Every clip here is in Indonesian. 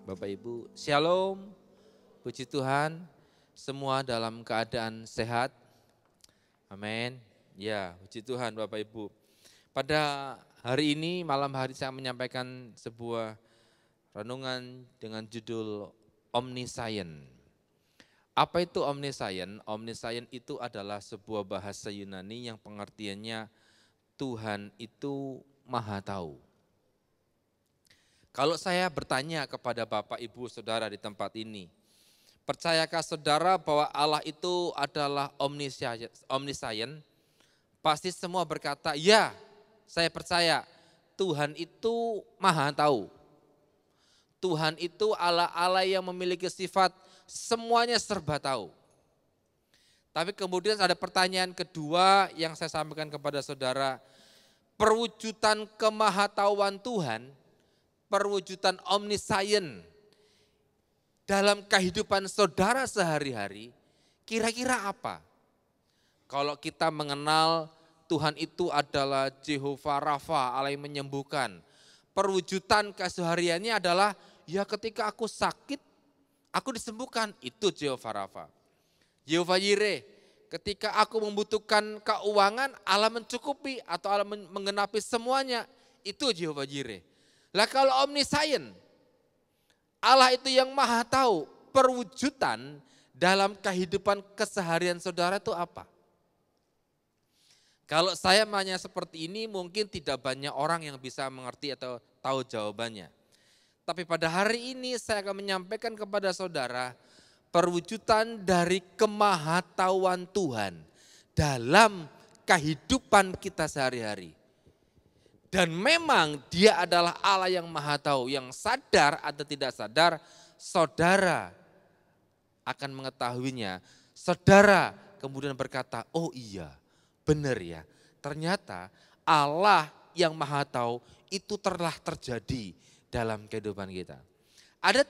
Bapak Ibu, Shalom, puji Tuhan, semua dalam keadaan sehat, amin. Ya, puji Tuhan Bapak Ibu. Pada hari ini, malam hari saya menyampaikan sebuah renungan dengan judul Omniscient. Apa itu Omniscient? Omniscient itu adalah sebuah bahasa Yunani yang pengertiannya Tuhan itu Maha Tahu. Kalau saya bertanya kepada Bapak, Ibu, Saudara di tempat ini, percayakah saudara bahwa Allah itu adalah omniscient? Pasti semua berkata, ya saya percaya Tuhan itu Maha Tahu. Tuhan itu Allah yang memiliki sifat semuanya serba tahu. Tapi kemudian ada pertanyaan kedua yang saya sampaikan kepada saudara, perwujudan kemahatauan Tuhan, perwujudan omniscient dalam kehidupan saudara sehari-hari, kira-kira apa? Kalau kita mengenal Tuhan itu adalah Jehovah Rafa, Allah yang menyembuhkan. Perwujudan kesehariannya adalah, ya ketika aku sakit, aku disembuhkan, itu Jehovah Rafa. Jehovah Yireh, ketika aku membutuhkan keuangan, Allah mencukupi atau Allah menggenapi semuanya, itu Jehovah Yireh. Lah kalau omniscient, Allah itu yang maha tahu, perwujudan dalam kehidupan keseharian saudara itu apa? Kalau saya nanya seperti ini mungkin tidak banyak orang yang bisa mengerti atau tahu jawabannya. Tapi pada hari ini saya akan menyampaikan kepada saudara perwujudan dari kemahatauan Tuhan dalam kehidupan kita sehari-hari. Dan memang dia adalah Allah yang maha tahu, yang sadar atau tidak sadar, saudara akan mengetahuinya. Saudara kemudian berkata, oh iya benar ya, ternyata Allah yang maha tahu itu telah terjadi dalam kehidupan kita. Ada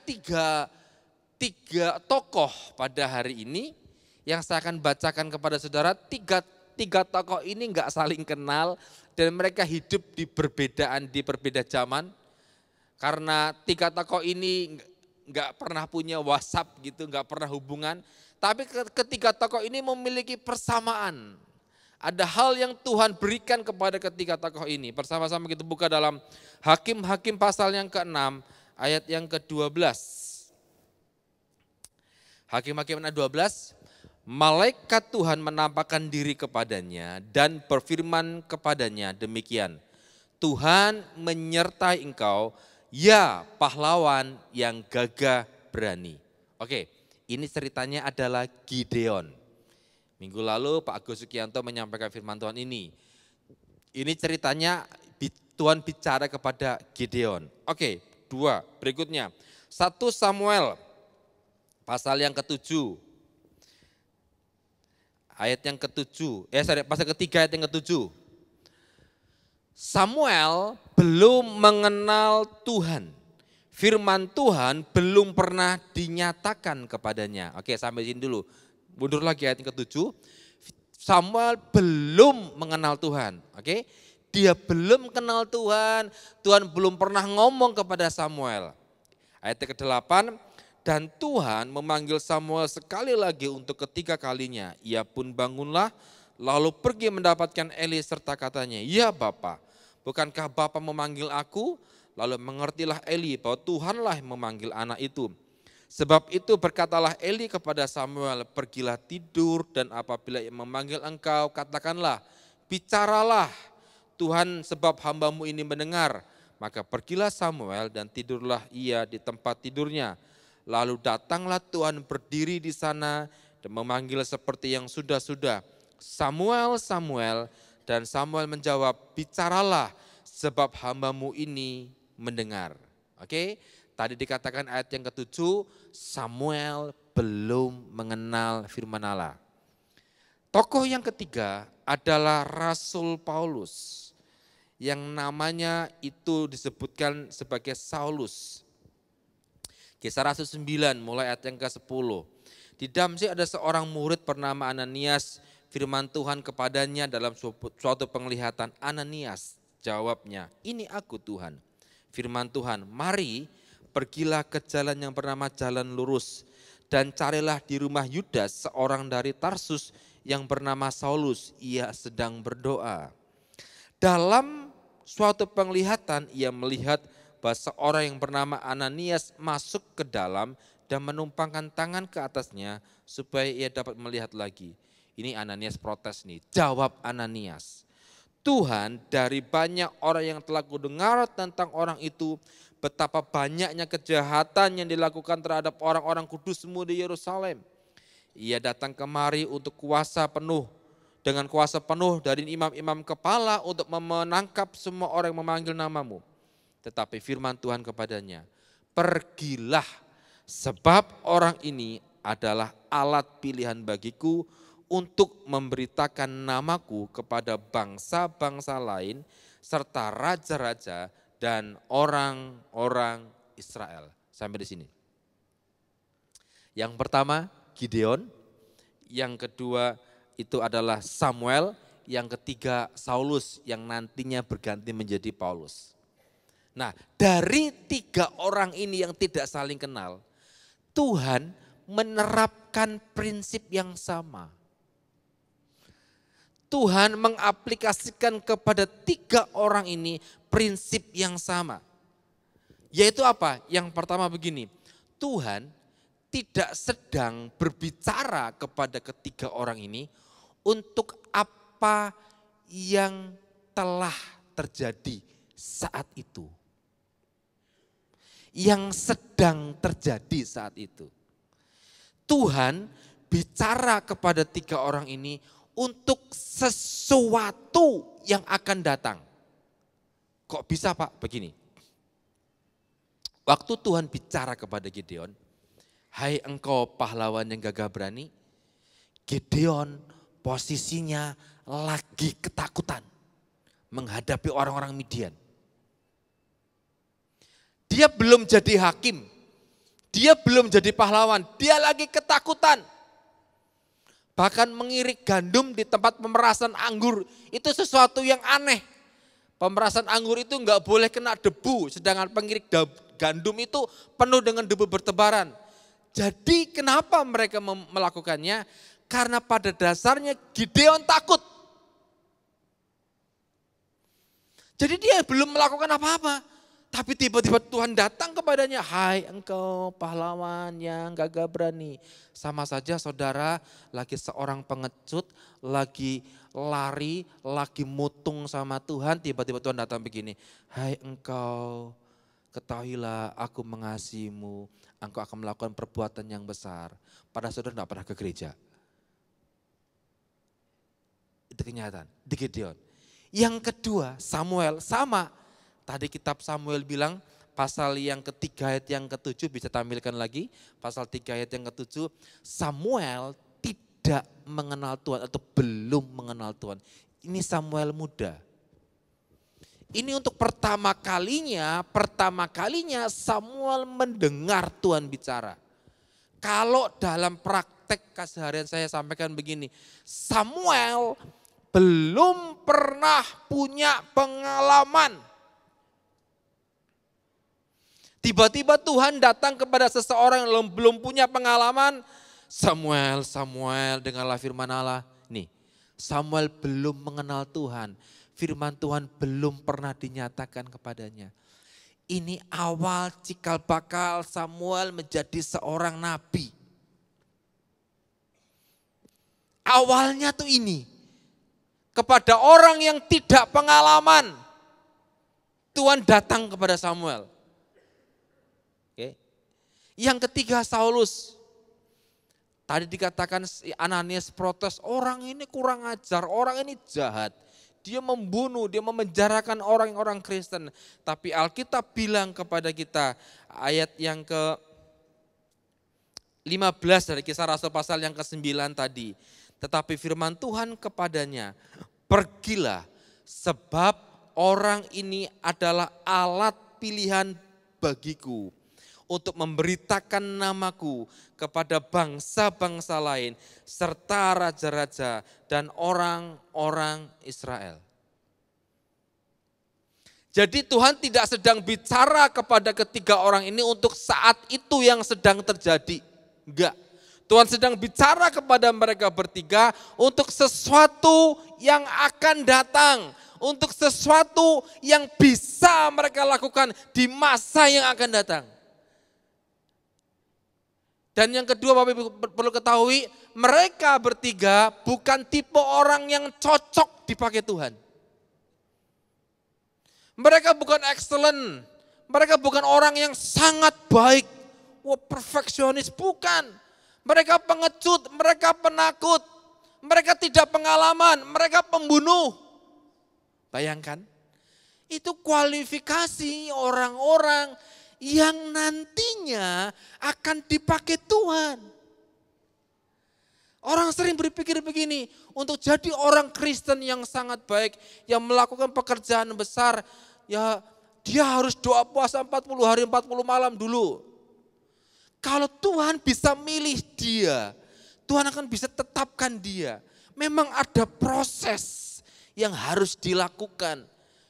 tiga tokoh pada hari ini yang saya akan bacakan kepada saudara. Tiga tokoh ini enggak saling kenal dan mereka hidup di berbeda zaman. Karena tiga tokoh ini enggak pernah punya WhatsApp gitu, enggak pernah hubungan. Tapi ketiga tokoh ini memiliki persamaan. Ada hal yang Tuhan berikan kepada ketiga tokoh ini. Bersama-sama kita buka dalam Hakim-Hakim pasal yang ke-6 ayat yang ke-12. Hakim-Hakim 12. Malaikat Tuhan menampakkan diri kepadanya dan berfirman kepadanya demikian. Tuhan menyertai engkau, ya pahlawan yang gagah berani. Oke, ini ceritanya adalah Gideon. Minggu lalu Pak Agus Sukianto menyampaikan firman Tuhan ini. Ini ceritanya Tuhan bicara kepada Gideon. Oke, dua berikutnya. 1 Samuel pasal yang ke-7. Ayat yang ke-7, pasal ketiga ayat yang ke-7. Samuel belum mengenal Tuhan. Firman Tuhan belum pernah dinyatakan kepadanya. Oke, sampai sini dulu. Mundur lagi ayat yang ke-7. Samuel belum mengenal Tuhan. Oke, dia belum kenal Tuhan. Tuhan belum pernah ngomong kepada Samuel. Ayat yang ke-8. Dan Tuhan memanggil Samuel sekali lagi untuk ketiga kalinya. Ia pun bangunlah lalu pergi mendapatkan Eli serta katanya, ya Bapa, bukankah Bapa memanggil aku? Lalu mengertilah Eli bahwa Tuhanlah yang memanggil anak itu. Sebab itu berkatalah Eli kepada Samuel, pergilah tidur dan apabila ia memanggil engkau katakanlah, bicaralah Tuhan sebab hambamu ini mendengar. Maka pergilah Samuel dan tidurlah ia di tempat tidurnya. Lalu datanglah Tuhan berdiri di sana dan memanggil seperti yang sudah-sudah. Samuel, Samuel, dan Samuel menjawab, bicaralah sebab hambamu ini mendengar. Oke, tadi dikatakan ayat yang ke-7, Samuel belum mengenal firman Allah. Tokoh yang ketiga adalah Rasul Paulus yang namanya itu disebutkan sebagai Saulus. Kisah Rasul 9 mulai ayat yang ke-10. Di Damsyik ada seorang murid bernama Ananias, firman Tuhan kepadanya dalam suatu penglihatan. Ananias, jawabnya, ini aku Tuhan. Firman Tuhan, mari pergilah ke jalan yang bernama jalan lurus, dan carilah di rumah Yudas seorang dari Tarsus yang bernama Saulus, ia sedang berdoa. Dalam suatu penglihatan ia melihat bahwa seorang yang bernama Ananias masuk ke dalam dan menumpangkan tangan ke atasnya supaya ia dapat melihat lagi. Ini Ananias protes nih, jawab Ananias, Tuhan, dari banyak orang yang telah kudengar tentang orang itu, betapa banyaknya kejahatan yang dilakukan terhadap orang-orang kudus-Mu di Yerusalem. Ia datang kemari untuk dengan kuasa penuh dari imam-imam kepala untuk menangkap semua orang yang memanggil nama-Mu. Tetapi firman Tuhan kepadanya, pergilah, sebab orang ini adalah alat pilihan bagiku untuk memberitakan namaku kepada bangsa-bangsa lain serta raja-raja dan orang-orang Israel. Sampai di sini. Yang pertama Gideon, yang kedua itu adalah Samuel, yang ketiga Saulus yang nantinya berganti menjadi Paulus. Nah, dari 3 orang ini yang tidak saling kenal, Tuhan menerapkan prinsip yang sama. Tuhan mengaplikasikan kepada 3 orang ini prinsip yang sama. Yaitu apa? Yang pertama begini, Tuhan tidak sedang berbicara kepada ketiga orang ini untuk apa yang telah terjadi saat itu. Yang sedang terjadi saat itu. Tuhan bicara kepada 3 orang ini untuk sesuatu yang akan datang. Kok bisa Pak? Begini. Waktu Tuhan bicara kepada Gideon, hai engkau pahlawan yang gagah berani, Gideon posisinya lagi ketakutan menghadapi orang-orang Midian. Dia belum jadi hakim, dia belum jadi pahlawan, dia lagi ketakutan. Bahkan mengirik gandum di tempat pemerasan anggur itu sesuatu yang aneh. Pemerasan anggur itu enggak boleh kena debu, sedangkan pengirik gandum itu penuh dengan debu bertebaran. Jadi kenapa mereka melakukannya? Karena pada dasarnya Gideon takut. Jadi dia belum melakukan apa-apa. Tapi tiba-tiba Tuhan datang kepadanya, hai engkau pahlawan yang gagah berani. Sama saja saudara lagi seorang pengecut, lagi lari, lagi mutung sama Tuhan, tiba-tiba Tuhan datang begini, hai engkau ketahuilah aku mengasihimu, engkau akan melakukan perbuatan yang besar. Padahal saudara tidak pernah ke gereja. Itu kenyataan, di Gideon. Yang kedua Samuel sama. Tadi kitab Samuel bilang pasal yang ketiga ayat yang ke-7 bisa tampilkan lagi. Pasal 3 ayat yang ke-7, Samuel tidak mengenal Tuhan atau belum mengenal Tuhan. Ini Samuel muda. Ini untuk pertama kalinya Samuel mendengar Tuhan bicara. Kalau dalam praktek keseharian saya sampaikan begini, Samuel belum pernah punya pengalaman. Tiba-tiba Tuhan datang kepada seseorang yang belum punya pengalaman. Samuel, dengarlah firman Allah. Nih, Samuel belum mengenal Tuhan. Firman Tuhan belum pernah dinyatakan kepadanya. Ini awal cikal bakal Samuel menjadi seorang nabi. Awalnya tuh ini. Kepada orang yang tidak pengalaman. Tuhan datang kepada Samuel. Yang ketiga Saulus. Tadi dikatakan Ananias protes, orang ini kurang ajar, orang ini jahat. Dia membunuh, dia memenjarakan orang-orang Kristen. Tapi Alkitab bilang kepada kita, ayat yang ke-15 dari Kisah Rasul pasal yang ke-9 tadi. Tetapi firman Tuhan kepadanya, pergilah sebab orang ini adalah alat pilihan bagiku untuk memberitakan namaku kepada bangsa-bangsa lain serta raja-raja dan orang-orang Israel. Jadi Tuhan tidak sedang bicara kepada ketiga orang ini untuk saat itu yang sedang terjadi. Enggak. Tuhan sedang bicara kepada mereka bertiga untuk sesuatu yang akan datang. Untuk sesuatu yang bisa mereka lakukan di masa yang akan datang. Dan yang kedua Bapak Ibu perlu ketahui, mereka bertiga bukan tipe orang yang cocok dipakai Tuhan. Mereka bukan excellent, mereka bukan orang yang sangat baik, perfeksionis, bukan. Mereka pengecut, mereka penakut, mereka tidak pengalaman, mereka pembunuh. Bayangkan, itu kualifikasi orang-orang yang nantinya akan dipakai Tuhan. Orang sering berpikir begini, untuk jadi orang Kristen yang sangat baik, yang melakukan pekerjaan besar, ya dia harus doa puasa 40 hari 40 malam dulu. Kalau Tuhan bisa milih dia, Tuhan akan bisa tetapkan dia. Memang ada proses yang harus dilakukan.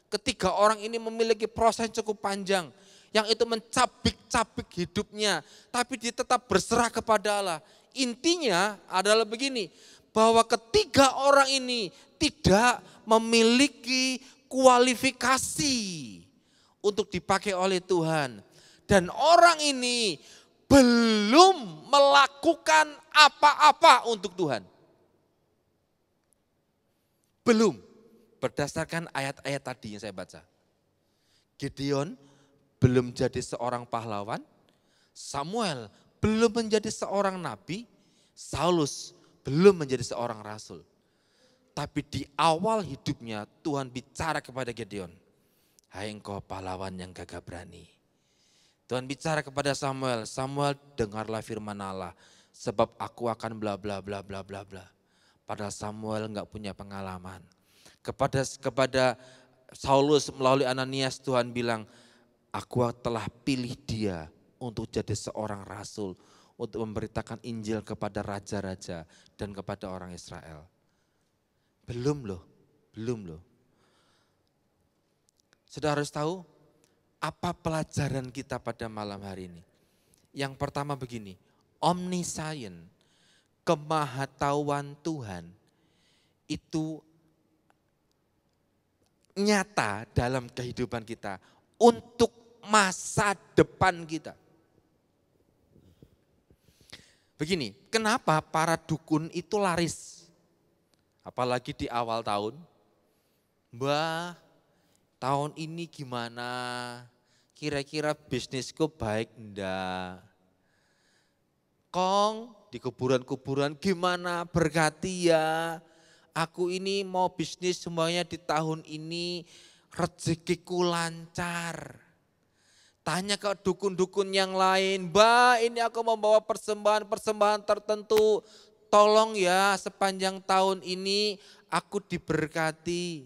Ketiga orang ini memiliki proses cukup panjang, yang itu mencabik-cabik hidupnya, tapi dia tetap berserah kepada Allah. Intinya adalah begini, bahwa ketiga orang ini tidak memiliki kualifikasi untuk dipakai oleh Tuhan. Dan orang ini belum melakukan apa-apa untuk Tuhan. Belum, berdasarkan ayat-ayat tadi yang saya baca. Gideon belum jadi seorang pahlawan, Samuel belum menjadi seorang nabi, Saulus belum menjadi seorang rasul. Tapi di awal hidupnya Tuhan bicara kepada Gideon, hai engkau pahlawan yang gagah berani. Tuhan bicara kepada Samuel, Samuel dengarlah firman Allah, sebab aku akan bla bla bla bla bla bla. Padahal Samuel enggak punya pengalaman. Kepada Saulus melalui Ananias Tuhan bilang, aku telah pilih dia untuk jadi seorang rasul, untuk memberitakan Injil kepada raja-raja dan kepada orang Israel. Belum loh. Saudara harus tahu, apa pelajaran kita pada malam hari ini? Yang pertama begini, omniscient, kemahatauan Tuhan itu nyata dalam kehidupan kita untuk masa depan kita. Begini, kenapa para dukun itu laris? Apalagi di awal tahun. Mbah, tahun ini gimana? Kira-kira bisnisku baik enggak? Kong, di kuburan-kuburan gimana? Berkati ya. Aku ini mau bisnis semuanya di tahun ini, rezekiku lancar. Tanya ke dukun-dukun yang lain, Mbak ini aku membawa persembahan tertentu. Tolong ya sepanjang tahun ini aku diberkati.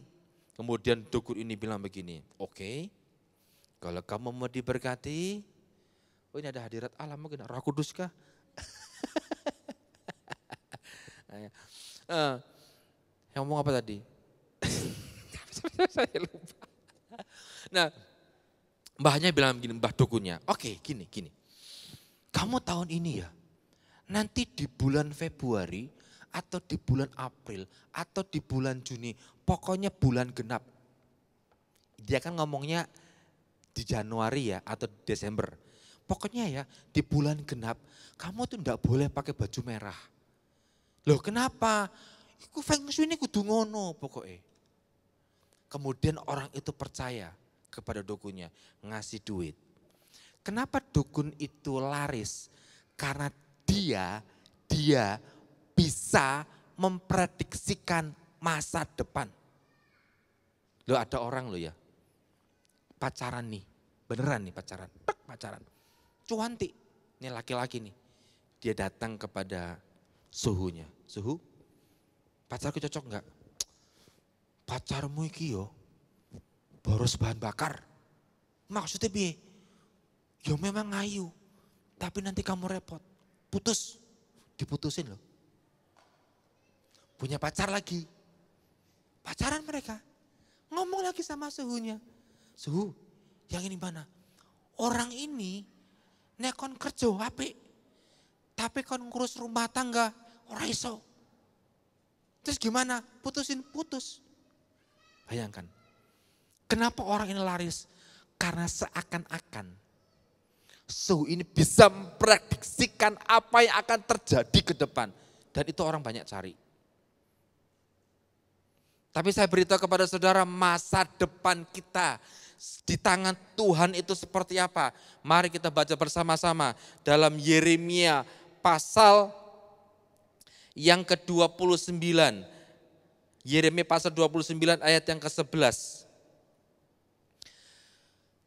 Kemudian dukun ini bilang begini, oke, kalau kamu mau diberkati, oh ini ada hadirat Allah mungkin, Roh Kudus kah? Yang ngomong apa tadi? Saya lupa. Nah, mbahnya bilang begini, mbah dukunnya, oke gini. Kamu tahun ini ya, nanti di bulan Februari atau di bulan April atau di bulan Juni, pokoknya bulan genap. Dia kan ngomongnya di Januari ya atau Desember. Pokoknya ya di bulan genap kamu tuh enggak boleh pakai baju merah. Loh kenapa? Iku feng shui ini kudu ngono pokoknya. Kemudian orang itu percaya kepada dukunnya, ngasih duit. Kenapa dukun itu laris? Karena dia bisa memprediksikan masa depan. Loh ada orang loh ya, pacaran nih, beneran nih pacaran. Cuanti, ini laki-laki nih, dia datang kepada suhunya. Suhu, pacarku cocok enggak? Pacarmu iki yo, boros bahan bakar. Maksudnya piye? Ya memang ngayu, tapi nanti kamu repot. Diputusin loh. Punya pacar lagi. Pacaran mereka. Ngomong lagi sama suhunya. Suhu, yang ini mana? Orang ini nek kon kerja apik, tapi kon ngurus rumah tangga ora iso. Terus gimana? Putus. Bayangkan. Kenapa orang ini laris? Karena seakan-akan suhu ini bisa memprediksikan apa yang akan terjadi ke depan. Dan itu orang banyak cari. Tapi saya beritahu kepada saudara, masa depan kita di tangan Tuhan itu seperti apa? Mari kita baca bersama-sama dalam Yeremia pasal yang ke-29. Yeremia pasal 29 ayat yang ke-11.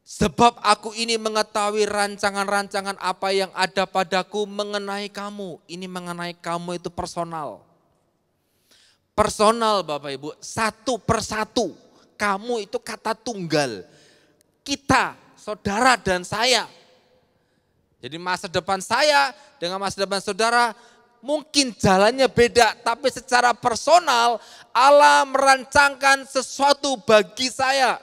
Sebab aku ini mengetahui rancangan-rancangan apa yang ada padaku mengenai kamu. Ini mengenai kamu itu personal. Personal Bapak Ibu, satu persatu. Kamu itu kata tunggal. Kita, saudara dan saya. Jadi masa depan saya dengan masa depan saudara mungkin jalannya beda. Tapi secara personal Allah merancangkan sesuatu bagi saya.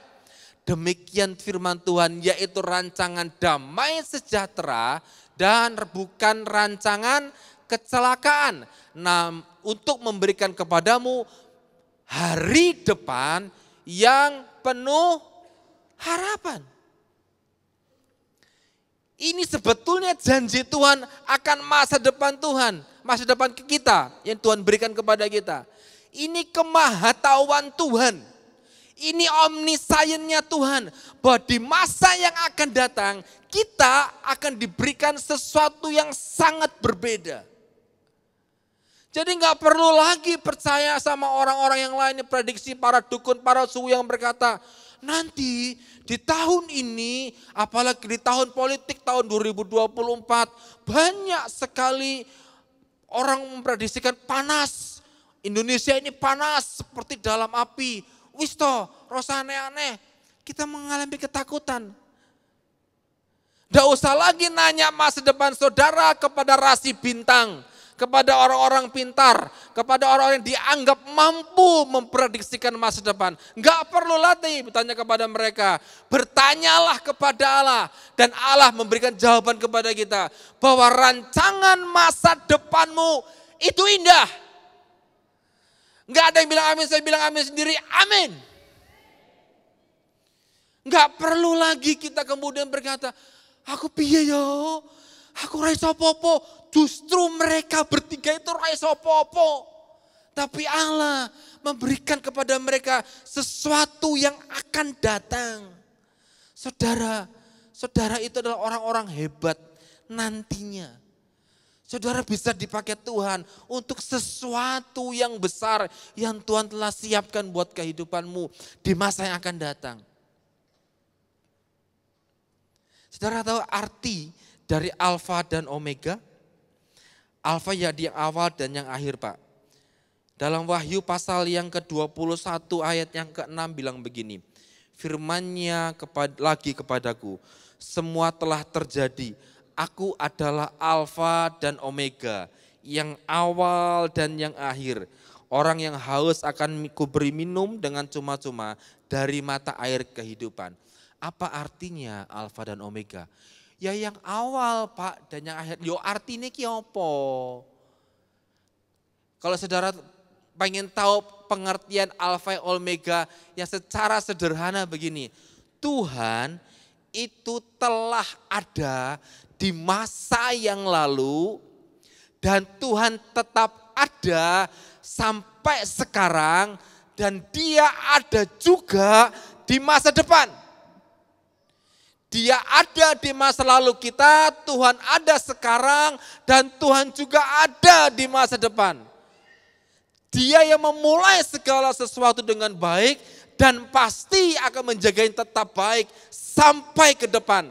Demikian firman Tuhan, yaitu rancangan damai sejahtera dan bukan rancangan kecelakaan. Nah, untuk memberikan kepadamu hari depan yang penuh harapan. Ini sebetulnya janji Tuhan akan masa depan Tuhan, masa depan kita yang Tuhan berikan kepada kita. Ini kemahatauan Tuhan. Ini omniscience-nya Tuhan, bahwa di masa yang akan datang kita akan diberikan sesuatu yang sangat berbeda. Jadi nggak perlu lagi percaya sama orang-orang yang lain, prediksi para dukun, para suhu yang berkata, nanti di tahun ini, apalagi di tahun politik tahun 2024, banyak sekali orang memprediksikan panas. Indonesia ini panas seperti dalam api. Wis toh, rasa aneh-aneh, kita mengalami ketakutan. Tidak usah lagi nanya masa depan saudara kepada rasi bintang, kepada orang-orang pintar, kepada orang-orang yang dianggap mampu memprediksikan masa depan. Enggak perlu lagi bertanya kepada mereka, bertanyalah kepada Allah dan Allah memberikan jawaban kepada kita bahwa rancangan masa depanmu itu indah. Enggak ada yang bilang amin, saya bilang amin sendiri, amin. Enggak perlu lagi kita kemudian berkata, aku piye yo, aku ora iso apa-apa. Justru mereka bertiga itu ora iso apa-apa. Tapi Allah memberikan kepada mereka sesuatu yang akan datang. Saudara, saudara itu adalah orang-orang hebat nantinya. Saudara bisa dipakai Tuhan untuk sesuatu yang besar yang Tuhan telah siapkan buat kehidupanmu di masa yang akan datang. Saudara tahu arti dari Alfa dan Omega? Alfa ya yang awal dan yang akhir Pak. Dalam Wahyu pasal yang ke-21 ayat yang ke-6 bilang begini. Firman-Nya lagi kepadaku, semua telah terjadi. Aku adalah Alfa dan Omega, yang awal dan yang akhir. Orang yang haus akan kuberi minum dengan cuma-cuma dari mata air kehidupan. Apa artinya Alfa dan Omega? Ya yang awal Pak dan yang akhir. Yo artinya ki apa? Kalau saudara pengen tahu pengertian Alfa dan Omega yang secara sederhana begini. Tuhan itu telah ada di masa yang lalu dan Tuhan tetap ada sampai sekarang dan Dia ada juga di masa depan. Dia ada di masa lalu kita, Tuhan ada sekarang dan Tuhan juga ada di masa depan. Dia yang memulai segala sesuatu dengan baik dan pasti akan menjaga yang tetap baik sampai ke depan.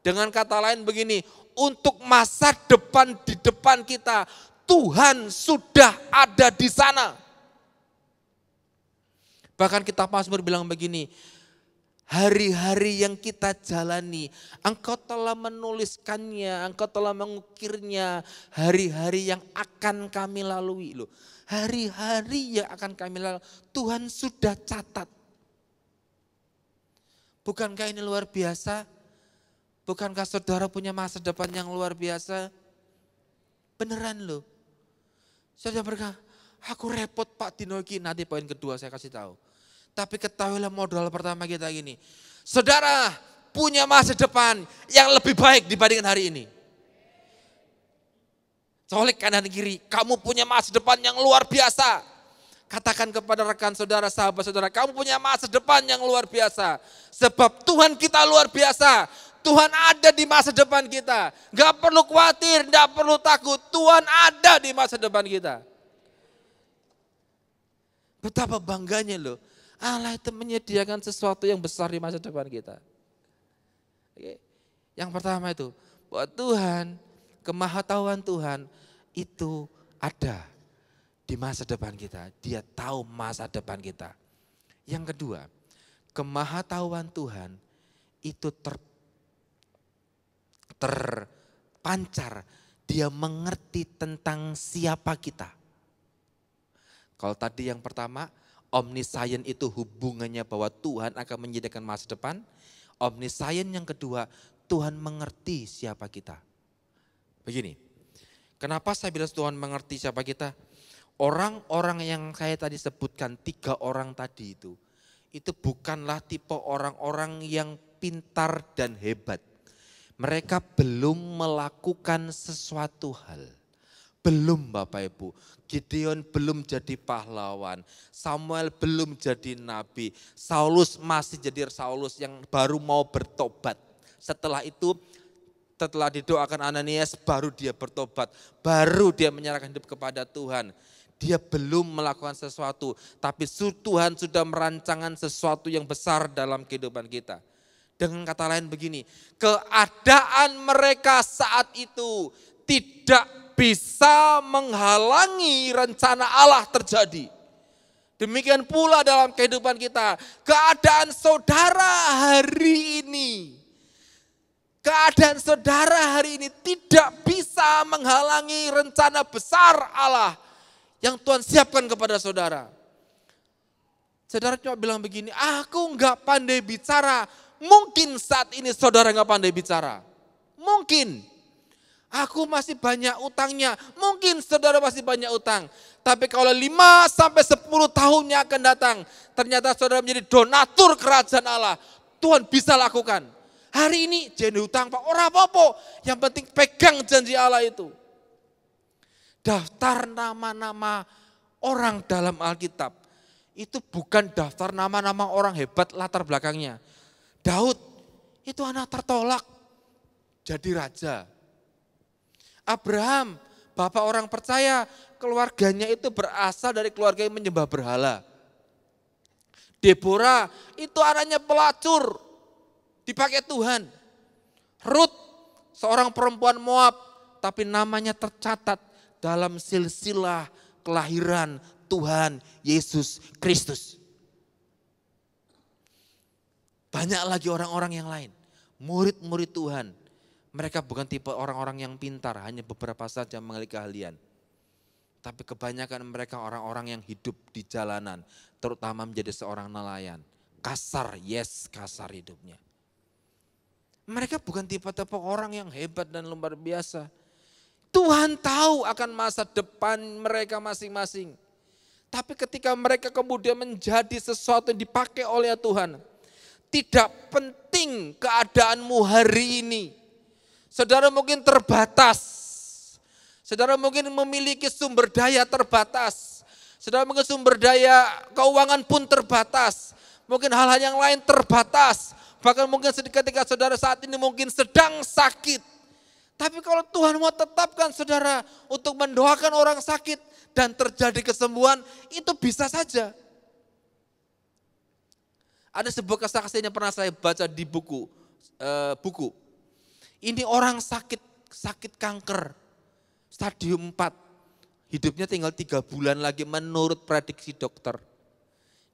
Dengan kata lain begini, untuk masa depan di depan kita, Tuhan sudah ada di sana. Bahkan kitab Mazmur bilang begini, hari-hari yang kita jalani, Engkau telah menuliskannya, Engkau telah mengukirnya, hari-hari yang akan kami lalui. Loh, hari-hari yang akan kami lalui, Tuhan sudah catat. Bukankah ini luar biasa? Bukankah saudara punya masa depan yang luar biasa? Beneran loh. Saudara berkata, aku repot Pak Dinoki, nanti poin kedua saya kasih tahu. Tapi ketahuilah modal pertama kita gini. Saudara punya masa depan yang lebih baik dibandingkan hari ini. Colek kanan kiri, kamu punya masa depan yang luar biasa. Katakan kepada rekan saudara, sahabat saudara, kamu punya masa depan yang luar biasa. Sebab Tuhan kita luar biasa. Tuhan ada di masa depan kita. Gak perlu khawatir, gak perlu takut. Tuhan ada di masa depan kita. Betapa bangganya loh. Allah itu menyediakan sesuatu yang besar di masa depan kita. Oke. Yang pertama itu, bahwa Tuhan, kemahatauan Tuhan itu ada di masa depan kita. Dia tahu masa depan kita. Yang kedua, kemahatauan Tuhan itu terpancar. Dia mengerti tentang siapa kita. Kalau tadi yang pertama, omniscient itu hubungannya bahwa Tuhan akan menyediakan masa depan. Omniscient yang kedua, Tuhan mengerti siapa kita. Begini, kenapa saya bilang Tuhan mengerti siapa kita? Orang-orang yang saya tadi sebutkan, 3 orang tadi itu bukanlah tipe orang-orang yang pintar dan hebat. Mereka belum melakukan sesuatu hal. Belum Bapak Ibu, Gideon belum jadi pahlawan, Samuel belum jadi nabi, Saulus masih jadi Saulus yang baru mau bertobat. Setelah itu, setelah didoakan Ananias baru dia bertobat, baru dia menyerahkan hidup kepada Tuhan. Dia belum melakukan sesuatu, tapi Tuhan sudah merancangkan sesuatu yang besar dalam kehidupan kita. Dengan kata lain begini, keadaan mereka saat itu tidak bisa menghalangi rencana Allah terjadi. Demikian pula dalam kehidupan kita. Keadaan saudara hari ini. Keadaan saudara hari ini tidak bisa menghalangi rencana besar Allah yang Tuhan siapkan kepada saudara. Saudara cuma bilang begini, aku enggak pandai bicara. Mungkin saat ini saudara enggak pandai bicara. Mungkin. Aku masih banyak utangnya. Mungkin saudara masih banyak utang. Tapi kalau 5-10 tahunnya akan datang. Ternyata saudara menjadi donatur kerajaan Allah. Tuhan bisa lakukan. Hari ini jangan hutang Pak. Ora apa-apa. Yang penting pegang janji Allah itu. Daftar nama-nama orang dalam Alkitab. Itu bukan daftar nama-nama orang hebat latar belakangnya. Daud itu anak tertolak. Jadi raja. Abraham, bapak orang percaya, keluarganya itu berasal dari keluarga yang menyembah berhala. Deborah itu anaknya pelacur, dipakai Tuhan. Ruth, seorang perempuan Moab, tapi namanya tercatat dalam silsilah kelahiran Tuhan Yesus Kristus. Banyak lagi orang-orang yang lain, murid-murid Tuhan. Mereka bukan tipe orang-orang yang pintar, hanya beberapa saja memiliki keahlian. Tapi kebanyakan mereka orang-orang yang hidup di jalanan, terutama menjadi seorang nelayan. Kasar, kasar hidupnya. Mereka bukan tipe-tipe orang yang hebat dan luar biasa. Tuhan tahu akan masa depan mereka masing-masing. Tapi ketika mereka kemudian menjadi sesuatu yang dipakai oleh Tuhan, tidak penting keadaanmu hari ini. Saudara mungkin terbatas. Saudara mungkin memiliki sumber daya terbatas. Saudara mungkin sumber daya keuangan pun terbatas. Mungkin hal-hal yang lain terbatas. Bahkan mungkin ketika saudara saat ini mungkin sedang sakit. Tapi kalau Tuhan mau tetapkan saudara untuk mendoakan orang sakit dan terjadi kesembuhan, itu bisa saja. Ada sebuah kesaksian yang pernah saya baca di buku. Ini orang sakit kanker, stadium 4. Hidupnya tinggal 3 bulan lagi menurut prediksi dokter.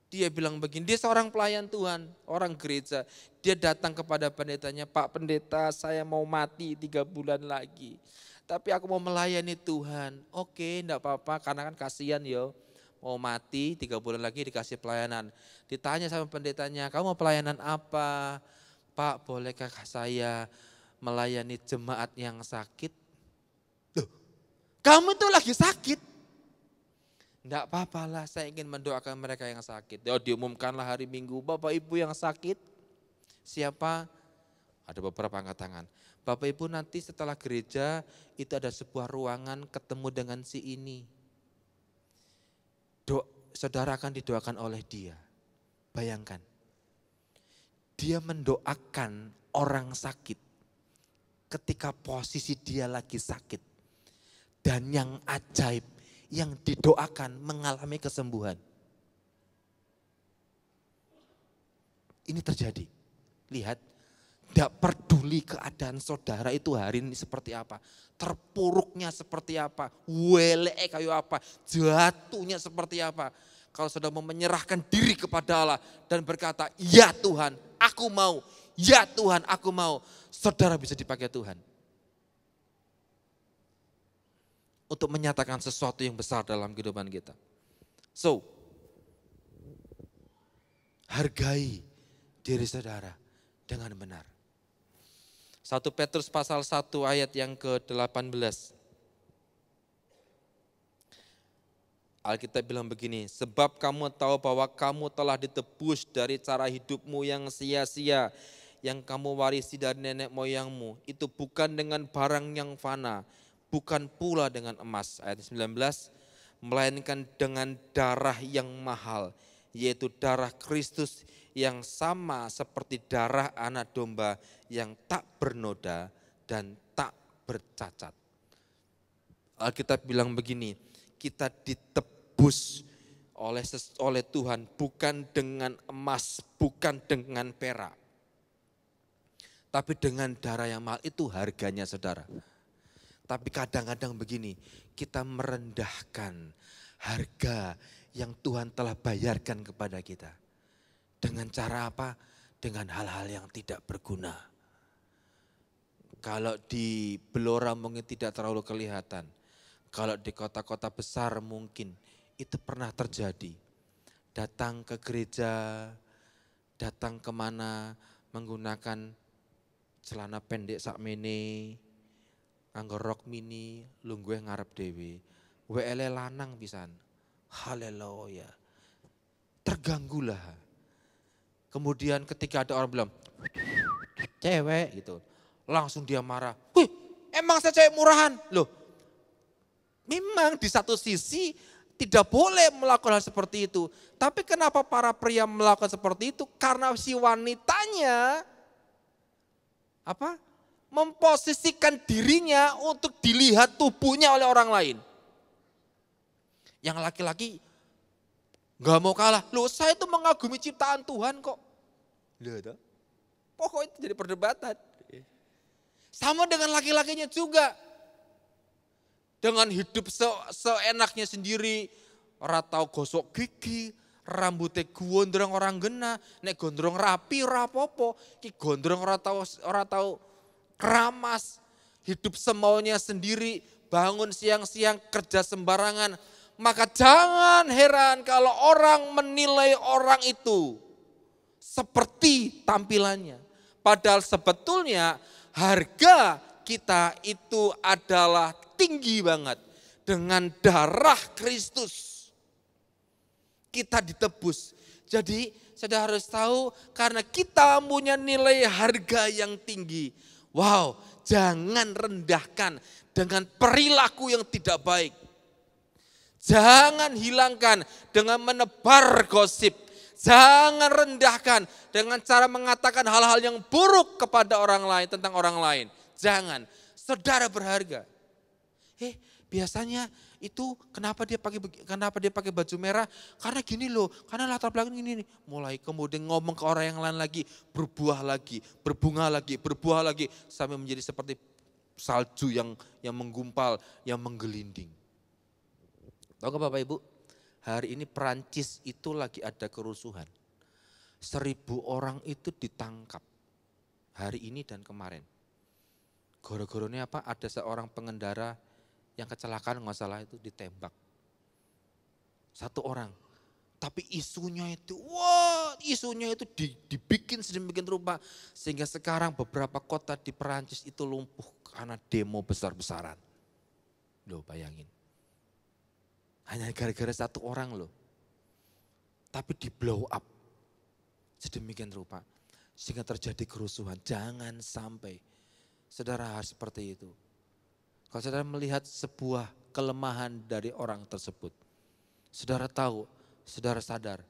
Dia bilang begini, dia seorang pelayan Tuhan, orang gereja. Dia datang kepada pendetanya, Pak Pendeta saya mau mati 3 bulan lagi. Tapi aku mau melayani Tuhan. Oke, enggak apa-apa karena kan kasihan ya. mau mati, 3 bulan lagi dikasih pelayanan. Ditanya sama pendetanya, kamu mau pelayanan apa? Pak, bolehkah saya melayani jemaat yang sakit? Loh, kamu itu lagi sakit. Enggak apa-apa lah, saya ingin mendoakan mereka yang sakit. Diumumkanlah hari Minggu, Bapak Ibu yang sakit, siapa? Ada beberapa angkat tangan. Bapak Ibu nanti setelah gereja itu ada sebuah ruangan ketemu dengan si ini. Saudara akan didoakan oleh dia. Bayangkan, dia mendoakan orang sakit ketika posisi dia lagi sakit. Dan yang ajaib, yang didoakan mengalami kesembuhan. Ini terjadi. Lihat, tidak peduli keadaan saudara itu hari ini seperti apa. Terpuruknya seperti apa, wele kayak apa, jatuhnya seperti apa. Kalau saudara mau menyerahkan diri kepada Allah dan berkata, ya Tuhan, aku mau. Ya Tuhan, aku mau. Saudara bisa dipakai Tuhan. Untuk menyatakan sesuatu yang besar dalam kehidupan kita. So, hargai diri saudara dengan benar. 1 Petrus pasal 1 ayat yang ke-18. Alkitab bilang begini, sebab kamu tahu bahwa kamu telah ditebus dari cara hidupmu yang sia-sia, yang kamu warisi dari nenek moyangmu, itu bukan dengan barang yang fana, bukan pula dengan emas, ayat 19, melainkan dengan darah yang mahal, yaitu darah Kristus yang sama seperti darah anak domba yang tak bernoda dan tak bercacat. Alkitab bilang begini, kita ditebus oleh Tuhan bukan dengan emas, bukan dengan perak, tapi dengan darah yang mahal. Itu harganya saudara. Tapi kadang-kadang begini, kita merendahkan harga yang Tuhan telah bayarkan kepada kita. Dengan cara apa? Dengan hal-hal yang tidak berguna. Kalau di Blora mungkin tidak terlalu kelihatan. Kalau di kota-kota besar mungkin itu pernah terjadi. Datang ke gereja, datang kemana menggunakan celana pendek sakmene, nganggo rok mini, lungguhe ngarep dewe. WL lanang pisan. Haleluya. Terganggulah. Kemudian ketika ada orang bilang, cewek gitu. Langsung dia marah. Wih, emang saya cewek murahan? Loh, memang di satu sisi tidak boleh melakukan hal seperti itu. Tapi kenapa para pria melakukan seperti itu? Karena si wanitanya memposisikan dirinya untuk dilihat tubuhnya oleh orang lain. Yang laki-laki gak mau kalah. Loh, saya itu mengagumi ciptaan Tuhan kok. Loh, pokoknya itu jadi perdebatan. Sama dengan laki-lakinya juga. Dengan hidup seenaknya sendiri. Ora tau gosok gigi, rambutnya gondrong orang gena. Nek gondrong rapi ora apa-apa. Ki gondrong ora tau keramas, hidup semaunya sendiri, bangun siang-siang, kerja sembarangan. Maka jangan heran kalau orang menilai orang itu seperti tampilannya. Padahal sebetulnya harga kita itu adalah tinggi banget. Dengan darah Kristus kita ditebus. Jadi saudara harus tahu karena kita punya nilai harga yang tinggi. Wow, jangan rendahkan dengan perilaku yang tidak baik. Jangan hilangkan dengan menebar gosip. Jangan rendahkan dengan cara mengatakan hal-hal yang buruk kepada orang lain, tentang orang lain. Jangan, saudara berharga. Biasanya itu kenapa dia pakai baju merah? Karena gini loh, karena latar belakang ini nih. Mulai kemudian ngomong ke orang yang lain lagi, berbuah lagi, berbunga lagi, berbuah lagi sampai menjadi seperti salju yang menggumpal, yang menggelinding. Tahu gak Bapak Ibu? Hari ini Perancis itu lagi ada kerusuhan. 1.000 orang itu ditangkap hari ini dan kemarin. Gara-garanya apa? Ada seorang pengendara yang kecelakaan nggak salah itu ditembak. Satu orang. Tapi isunya itu, wah isunya itu dibikin sedemikian rupa. Sehingga sekarang beberapa kota di Perancis itu lumpuh karena demo besar-besaran. Loh bayangin. Hanya gara-gara satu orang loh. Tapi di blow up. Sedemikian rupa. Sehingga terjadi kerusuhan. Jangan sampai saudara harus seperti itu. Kalau saudara melihat sebuah kelemahan dari orang tersebut. Saudara tahu, saudara sadar.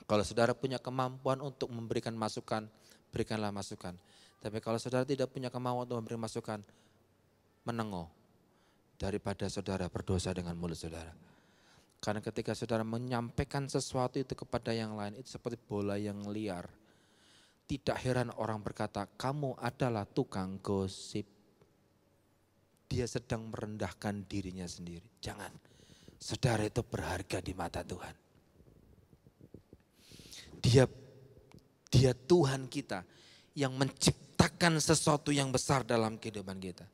Kalau saudara punya kemampuan untuk memberikan masukan, berikanlah masukan. Tapi kalau saudara tidak punya kemampuan untuk memberikan masukan, menengok. Daripada saudara berdosa dengan mulut saudara. Karena ketika saudara menyampaikan sesuatu itu kepada yang lain, itu seperti bola yang liar. Tidak heran orang berkata, kamu adalah tukang gosip. Dia sedang merendahkan dirinya sendiri. Jangan, saudara itu berharga di mata Tuhan. Dia Tuhan kita yang menciptakan sesuatu yang besar dalam kehidupan kita.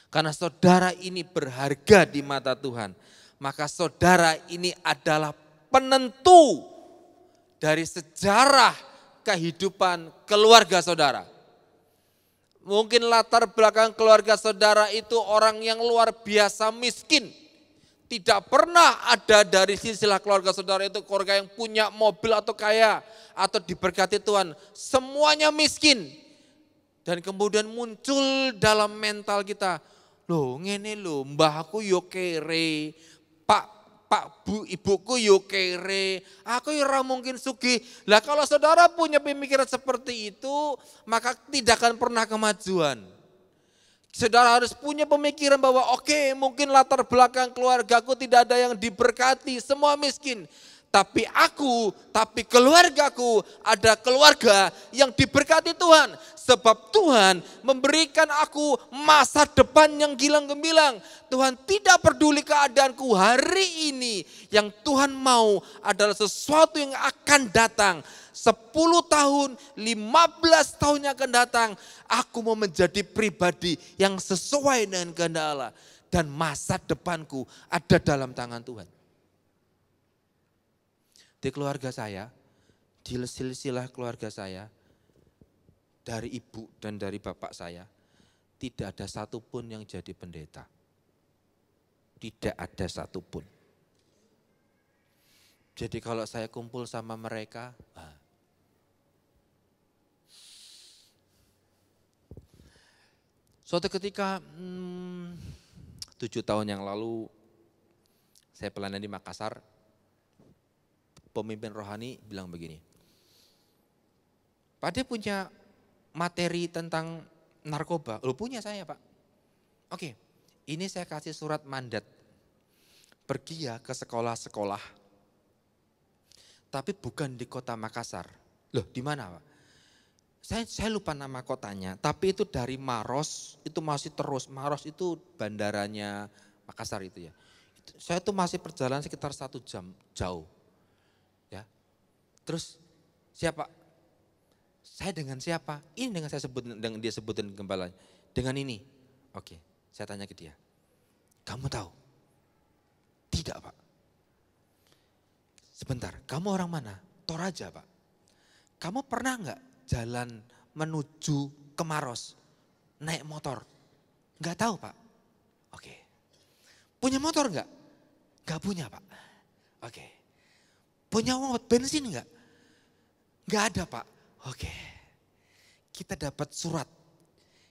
Karena saudara ini berharga di mata Tuhan. Maka saudara ini adalah penentu dari sejarah kehidupan keluarga saudara. Mungkin latar belakang keluarga saudara itu orang yang luar biasa miskin. Tidak pernah ada dari silsilah keluarga saudara itu keluarga yang punya mobil atau kaya atau diberkati Tuhan. Semuanya miskin. Dan kemudian muncul dalam mental kita, loh ngene loh mbahku yo kere, Pak Bu ibuku yo kere, aku yo ora mungkin sugih. Lah kalau saudara punya pemikiran seperti itu, maka tidak akan pernah kemajuan. Saudara harus punya pemikiran bahwa oke, mungkin latar belakang keluargaku tidak ada yang diberkati, semua miskin. Tapi keluargaku ada keluarga yang diberkati Tuhan. Sebab Tuhan memberikan aku masa depan yang gilang gemilang. Tuhan tidak peduli keadaanku hari ini. Yang Tuhan mau adalah sesuatu yang akan datang. 10 tahun, 15 tahun yang akan datang. Aku mau menjadi pribadi yang sesuai dengan kehendak Allah. Dan masa depanku ada dalam tangan Tuhan. Di keluarga saya, di silsilah keluarga saya, dari ibu dan dari bapak saya, tidak ada satupun yang jadi pendeta. Tidak ada satupun. Jadi kalau saya kumpul sama mereka, suatu ketika 7 tahun yang lalu, saya pelayanan di Makassar, pemimpin rohani bilang begini, Pak, dia punya materi tentang narkoba. Loh punya saya Pak. Oke, ini saya kasih surat mandat. Pergi ya ke sekolah-sekolah. Tapi bukan di kota Makassar. Loh di mana Pak? Saya lupa nama kotanya, tapi itu dari Maros, itu masih terus. Maros itu bandaranya Makassar itu ya. Saya tuh masih perjalanan sekitar 1 jam jauh. Terus siapa? Saya dengan siapa? Ini dengan saya sebut, dengan dia sebutin gembala. Dengan ini. Oke, saya tanya ke dia. Kamu tahu? Tidak Pak. Sebentar, kamu orang mana? Toraja Pak. Kamu pernah enggak jalan menuju ke Maros? Naik motor? Enggak tahu Pak. Oke. Punya motor enggak? Enggak punya Pak. Oke. Punya uang buat bensin enggak? Enggak ada Pak. Oke. Kita dapat surat.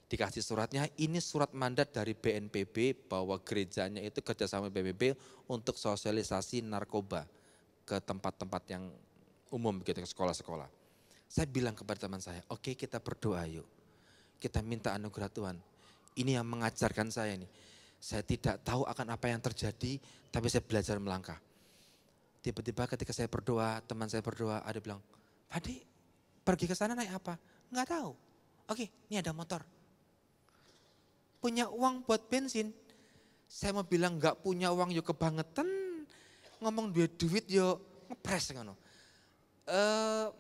Dikasih suratnya, ini surat mandat dari BNPB bahwa gerejanya itu kerjasama BNPB untuk sosialisasi narkoba ke tempat-tempat yang umum, begitu ke sekolah-sekolah. Saya bilang kepada teman saya, oke kita berdoa yuk. Kita minta anugerah Tuhan. Ini yang mengajarkan saya nih. Saya tidak tahu akan apa yang terjadi, tapi saya belajar melangkah. Tiba-tiba ketika saya berdoa, teman saya berdoa, ada bilang, Padi, pergi ke sana naik apa? Enggak tahu. Oke, ini ada motor. Punya uang buat bensin. Saya mau bilang enggak punya uang yuk kebangetan. Ngomong duit yuk ngepres ngono.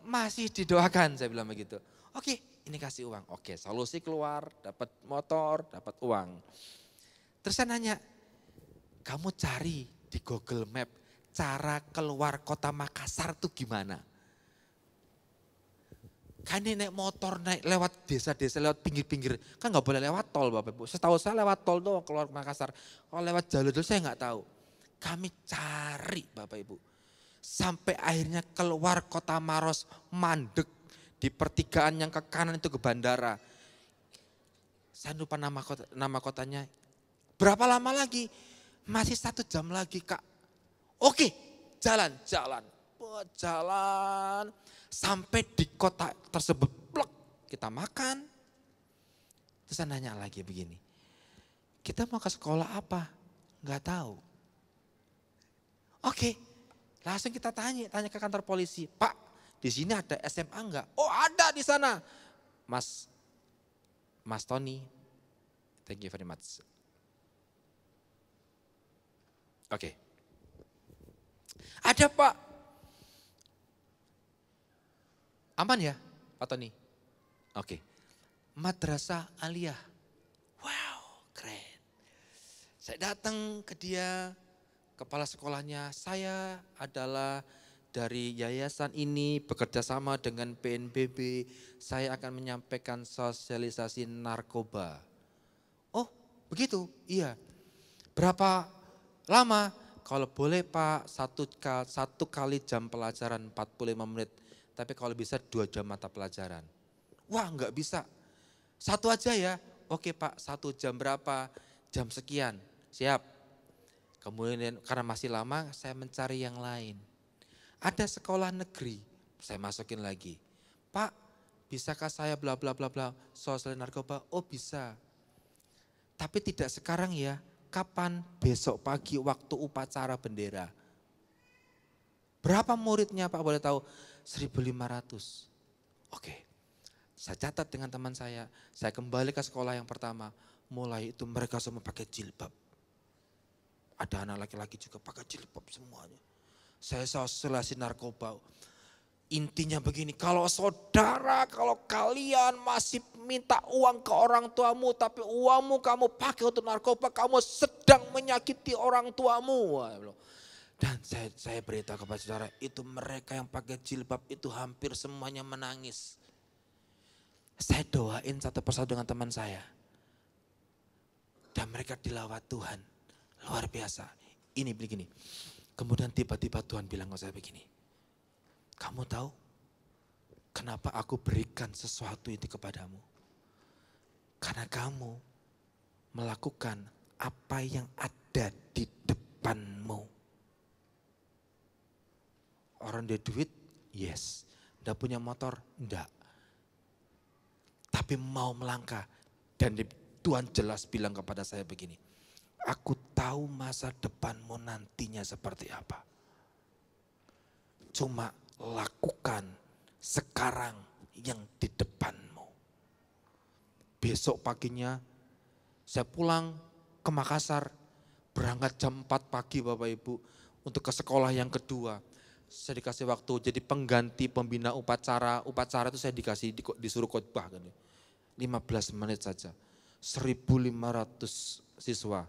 Masih didoakan saya bilang begitu. Oke, ini kasih uang. Oke, solusi keluar, dapat motor, dapat uang. Terus saya nanya, kamu cari di Google Map cara keluar kota Makassar tuh gimana. Kan ini naik motor, naik lewat desa-desa, lewat pinggir-pinggir. Kan nggak boleh lewat tol Bapak Ibu. Setahu saya lewat tol doang keluar Makassar. Kalau lewat jalur itu saya nggak tahu. Kami cari Bapak Ibu. Sampai akhirnya keluar kota Maros, mandek. Di pertigaan yang ke kanan itu ke bandara. Saya lupa nama kotanya. Berapa lama lagi? Masih 1 jam lagi Kak. Oke, jalan. Sampai di kota tersebut, plek, kita makan. Terus saya nanya lagi begini, kita mau ke sekolah apa? Enggak tahu. Oke, langsung kita tanya ke kantor polisi, Pak, di sini ada SMA enggak? Oh ada di sana. Mas Tony, thank you very much. Oke. Ada Pak. Aman ya Pak Tony? Oke. Madrasah Aliyah. Wow, keren. Saya datang ke dia, kepala sekolahnya, saya adalah dari yayasan ini bekerja sama dengan PNBB, saya akan menyampaikan sosialisasi narkoba. Oh begitu? Iya. Berapa lama? Kalau boleh Pak, satu kali jam pelajaran 45 menit. Tapi kalau bisa 2 jam mata pelajaran. Wah enggak bisa. 1 aja ya. Oke Pak, 1 jam berapa? Jam sekian. Siap. Kemudian karena masih lama saya mencari yang lain. Ada sekolah negeri, saya masukin lagi. Pak, bisakah saya bla bla bla bla sosial narkoba? Oh bisa. Tapi tidak sekarang ya. Kapan? Besok pagi waktu upacara bendera. Berapa muridnya Pak boleh tahu? 1.500. Oke, saya catat dengan teman saya kembali ke sekolah yang pertama. Mulai itu mereka semua pakai jilbab. Ada anak laki-laki juga pakai jilbab semuanya. Saya sosialisasi narkoba. Intinya begini, kalau kalian masih minta uang ke orang tuamu, tapi uangmu kamu pakai untuk narkoba, kamu sedang menyakiti orang tuamu. Dan saya beritahu kepada saudara, itu mereka yang pakai jilbab itu hampir semuanya menangis. Saya doain satu persatu dengan teman saya. Dan mereka dilawat Tuhan. Luar biasa. Ini begini. Kemudian tiba-tiba Tuhan bilang ke saya begini. Kamu tahu kenapa aku berikan sesuatu itu kepadamu? Karena kamu melakukan apa yang ada di depanmu. Orang dia duit, yes. Nggak punya motor, enggak. Tapi mau melangkah. Dan Tuhan jelas bilang kepada saya begini. Aku tahu masa depanmu nantinya seperti apa. Cuma lakukan sekarang yang di depanmu. Besok paginya saya pulang ke Makassar. Berangkat jam 4 pagi Bapak Ibu. Untuk ke sekolah yang kedua. Saya dikasih waktu jadi pengganti pembina upacara. Upacara itu saya disuruh khotbah kan. 15 menit saja. 1.500 siswa.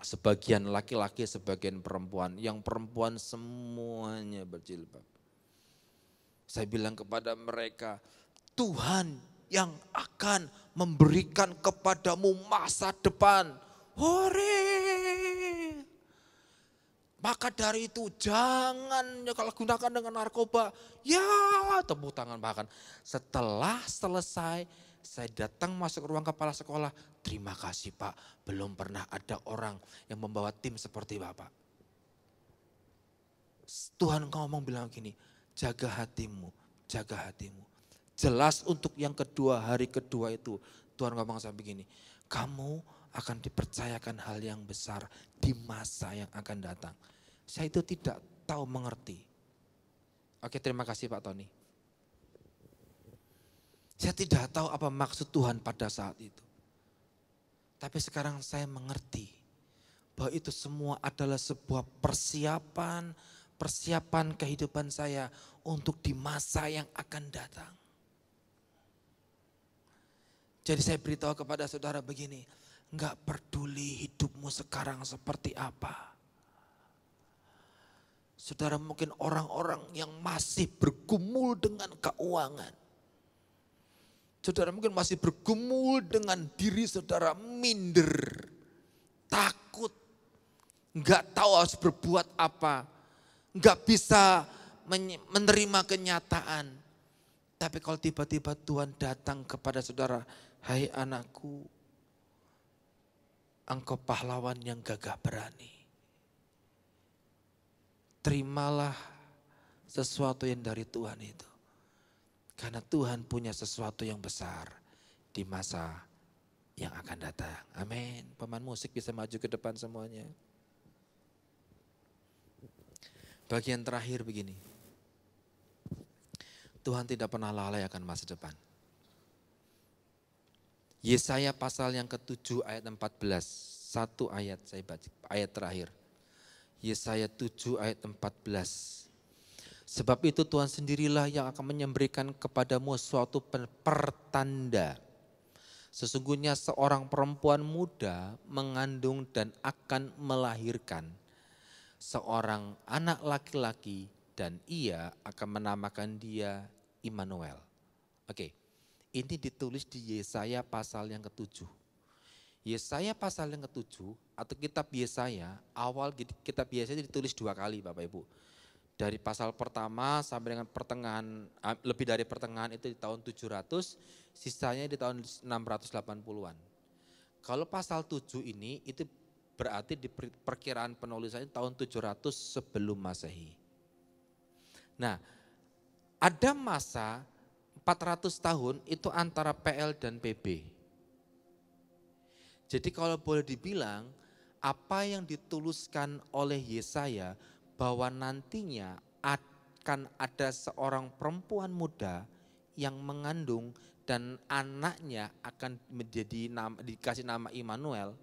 Sebagian laki-laki, sebagian perempuan. Yang perempuan semuanya berjilbab. Saya bilang kepada mereka, Tuhan yang akan memberikan kepadamu masa depan. Hore! Maka dari itu jangan kalau gunakan dengan narkoba. Ya tepuk tangan bahkan. Setelah selesai saya datang masuk ke ruang kepala sekolah. Terima kasih Pak, belum pernah ada orang yang membawa tim seperti Bapak. Tuhan ngomong bilang gini, jaga hatimu, jaga hatimu. Jelas untuk yang kedua, hari kedua itu Tuhan ngomong saya begini, kamu akan dipercayakan hal yang besar di masa yang akan datang. Saya itu tidak tahu mengerti. Oke, terima kasih Pak Tony. Saya tidak tahu apa maksud Tuhan pada saat itu. Tapi sekarang saya mengerti bahwa itu semua adalah sebuah persiapan kehidupan saya untuk di masa yang akan datang. Jadi saya beritahu kepada saudara begini, enggak peduli hidupmu sekarang seperti apa. Saudara mungkin orang-orang yang masih bergumul dengan keuangan. Saudara mungkin masih bergumul dengan diri saudara minder, takut, nggak tahu harus berbuat apa, nggak bisa menerima kenyataan. Tapi kalau tiba-tiba Tuhan datang kepada saudara, hai anakku, engkau pahlawan yang gagah berani. Terimalah sesuatu yang dari Tuhan itu. Karena Tuhan punya sesuatu yang besar di masa yang akan datang. Amin. Pemain musik bisa maju ke depan semuanya. Bagian terakhir begini. Tuhan tidak pernah lalai akan masa depan. Yesaya pasal yang ke-7 ayat 14. Satu ayat saya baca, ayat terakhir. Yesaya 7 ayat 14. Sebab itu Tuhan sendirilah yang akan memberikan kepadamu suatu pertanda. Sesungguhnya seorang perempuan muda mengandung dan akan melahirkan seorang anak laki-laki dan ia akan menamakan dia Immanuel. Oke, ini ditulis di Yesaya pasal yang ke-7. Yesaya pasal yang ke-7 atau kitab Yesaya, awal kitab Yesaya ditulis 2 kali Bapak Ibu. Dari pasal pertama sampai dengan pertengahan, lebih dari pertengahan itu di tahun 700, sisanya di tahun 680-an. Kalau pasal 7 ini itu berarti di perkiraan penulisannya tahun 700 sebelum Masehi. Nah, ada masa 400 tahun itu antara PL dan PB. Jadi kalau boleh dibilang, apa yang dituliskan oleh Yesaya bahwa nantinya akan ada seorang perempuan muda yang mengandung dan anaknya akan dikasih nama Immanuel,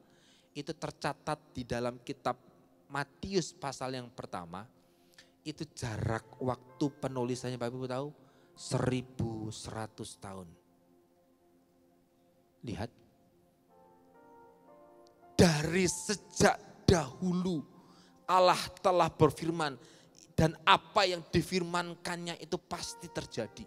itu tercatat di dalam kitab Matius pasal yang pertama. Itu jarak waktu penulisannya Bapak Ibu tahu 1100 tahun. Lihat, dari sejak dahulu Allah telah berfirman dan apa yang difirmankannya itu pasti terjadi.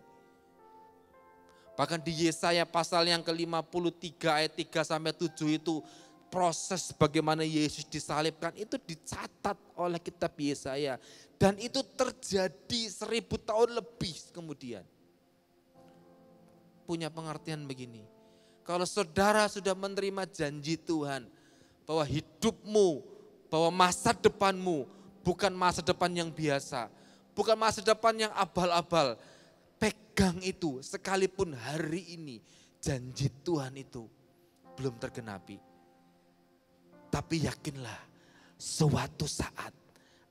Bahkan di Yesaya pasal yang ke-53 ayat 3 sampai 7 itu proses bagaimana Yesus disalibkan itu dicatat oleh kitab Yesaya. Dan itu terjadi 1000 tahun lebih kemudian. Punya pengertian begini, kalau saudara sudah menerima janji Tuhan bahwa hidupmu, bahwa masa depanmu bukan masa depan yang biasa, bukan masa depan yang abal-abal. Pegang itu sekalipun hari ini janji Tuhan itu belum tergenapi. Tapi yakinlah suatu saat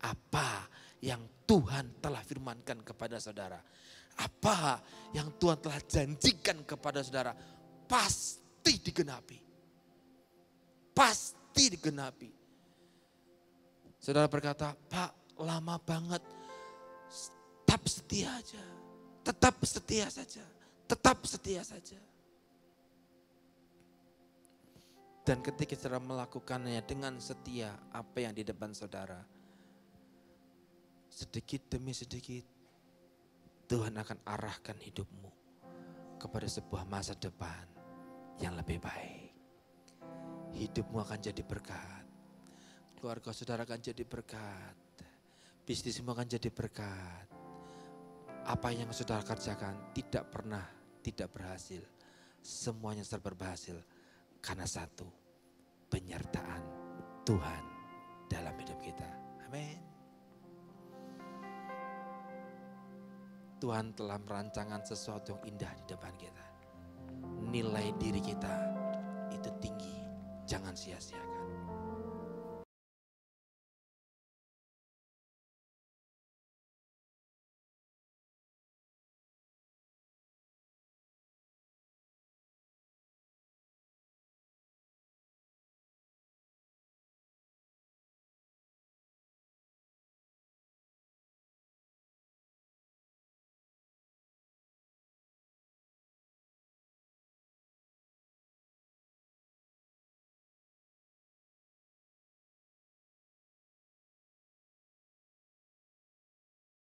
apa yang Tuhan telah firmankan kepada saudara, apa yang Tuhan telah janjikan kepada saudara pasti digenapi. Pasti digenapi. Saudara berkata, Pak lama banget, tetap setia aja, tetap setia saja, tetap setia saja. Dan ketika saudara melakukannya dengan setia, apa yang di depan saudara, sedikit demi sedikit Tuhan akan arahkan hidupmu kepada sebuah masa depan yang lebih baik. Hidupmu akan jadi berkat. Keluarga saudara akan jadi berkat. Bisnismu akan jadi berkat. Apa yang saudara kerjakan tidak pernah tidak berhasil. Semuanya serba berhasil. Karena satu, penyertaan Tuhan dalam hidup kita. Amin. Tuhan telah merancangkan sesuatu yang indah di depan kita. Nilai diri kita itu tinggi. Jangan sia-siakan.